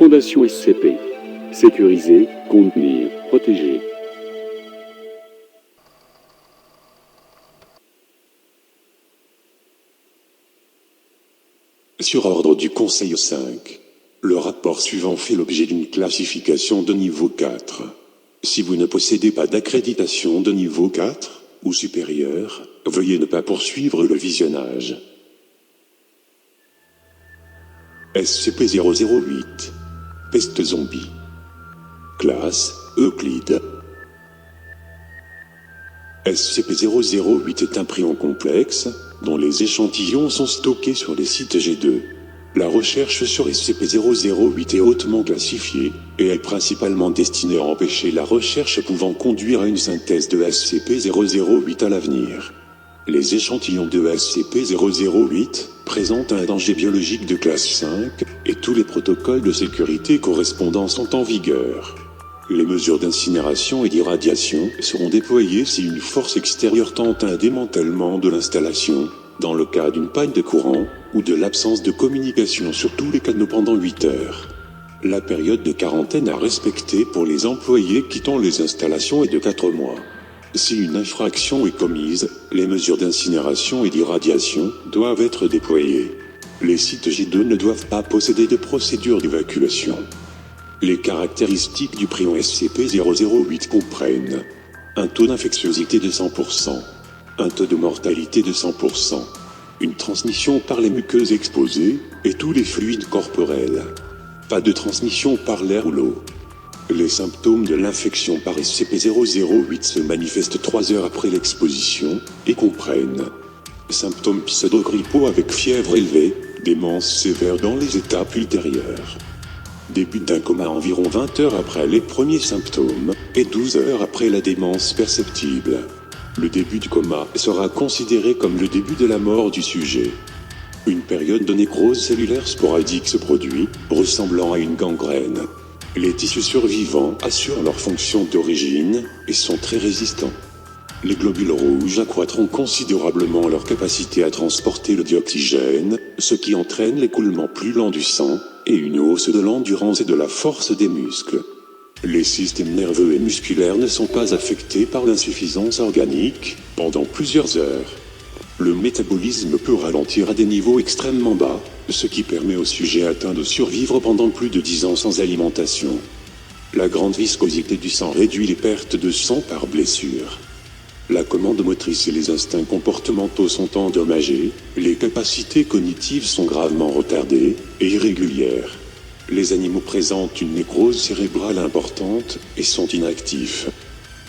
Fondation SCP. Sécuriser, contenir, protéger. Sur ordre du Conseil 5, le rapport suivant fait l'objet d'une classification de niveau 4. Si vous ne possédez pas d'accréditation de niveau 4 ou supérieur, veuillez ne pas poursuivre le visionnage. SCP-008 Peste zombie. Classe Euclide. SCP-008 est un prion complexe, dont les échantillons sont stockés sur les sites G2. La recherche sur SCP-008 est hautement classifiée, et est principalement destinée à empêcher la recherche pouvant conduire à une synthèse de SCP-008 à l'avenir. Les échantillons de SCP-008 présentent un danger biologique de classe 5, et tous les protocoles de sécurité correspondants sont en vigueur. Les mesures d'incinération et d'irradiation seront déployées si une force extérieure tente un démantèlement de l'installation, dans le cas d'une panne de courant, ou de l'absence de communication sur tous les canaux pendant 8 heures. La période de quarantaine à respecter pour les employés quittant les installations est de 4 mois. Si une infraction est commise, les mesures d'incinération et d'irradiation doivent être déployées. Les sites J2 ne doivent pas posséder de procédure d'évacuation. Les caractéristiques du prion SCP-008 comprennent un taux d'infectiosité de 100%, un taux de mortalité de 100%, une transmission par les muqueuses exposées et tous les fluides corporels. Pas de transmission par l'air ou l'eau. Les symptômes de l'infection par SCP-008 se manifestent 3 heures après l'exposition et comprennent symptômes pseudo-grippaux avec fièvre élevée, démence sévère dans les étapes ultérieures. Début d'un coma environ 20 heures après les premiers symptômes, et 12 heures après la démence perceptible. Le début du coma sera considéré comme le début de la mort du sujet. Une période de nécrose cellulaire sporadique se produit, ressemblant à une gangrène. Les tissus survivants assurent leur fonction d'origine, et sont très résistants. Les globules rouges accroîtront considérablement leur capacité à transporter le dioxygène, ce qui entraîne l'écoulement plus lent du sang, et une hausse de l'endurance et de la force des muscles. Les systèmes nerveux et musculaires ne sont pas affectés par l'insuffisance organique, pendant plusieurs heures. Le métabolisme peut ralentir à des niveaux extrêmement bas, ce qui permet au sujet atteint de survivre pendant plus de 10 ans sans alimentation. La grande viscosité du sang réduit les pertes de sang par blessure. La commande motrice et les instincts comportementaux sont endommagés, les capacités cognitives sont gravement retardées et irrégulières. Les animaux présentent une nécrose cérébrale importante et sont inactifs.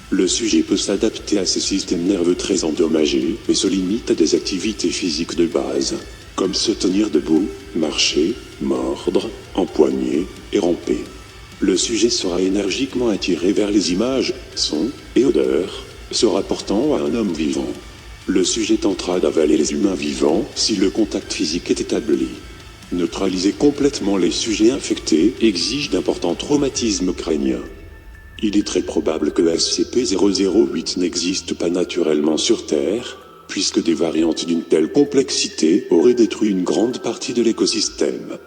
Le sujet peut s'adapter à ces systèmes nerveux très endommagés et se limite à des activités physiques de base, comme se tenir debout, marcher, mordre, empoigner et ramper. Le sujet sera énergiquement attiré vers les images, sons et odeurs se rapportant à un homme vivant. Le sujet tentera d'avaler les humains vivants si le contact physique est établi. Neutraliser complètement les sujets infectés exige d'importants traumatismes crâniens. Il est très probable que SCP-008 n'existe pas naturellement sur Terre, puisque des variantes d'une telle complexité auraient détruit une grande partie de l'écosystème.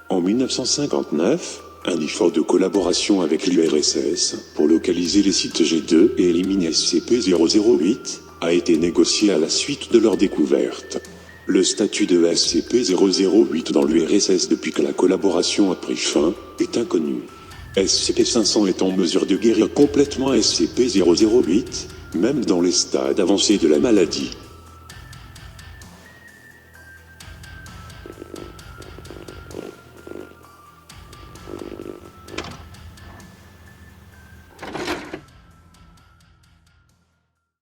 En 1959, un effort de collaboration avec l'URSS pour localiser les sites G2 et éliminer SCP-008 a été négocié à la suite de leur découverte. Le statut de SCP-008 dans l'URSS depuis que la collaboration a pris fin est inconnu. SCP-500 est en mesure de guérir complètement SCP-008, même dans les stades avancés de la maladie.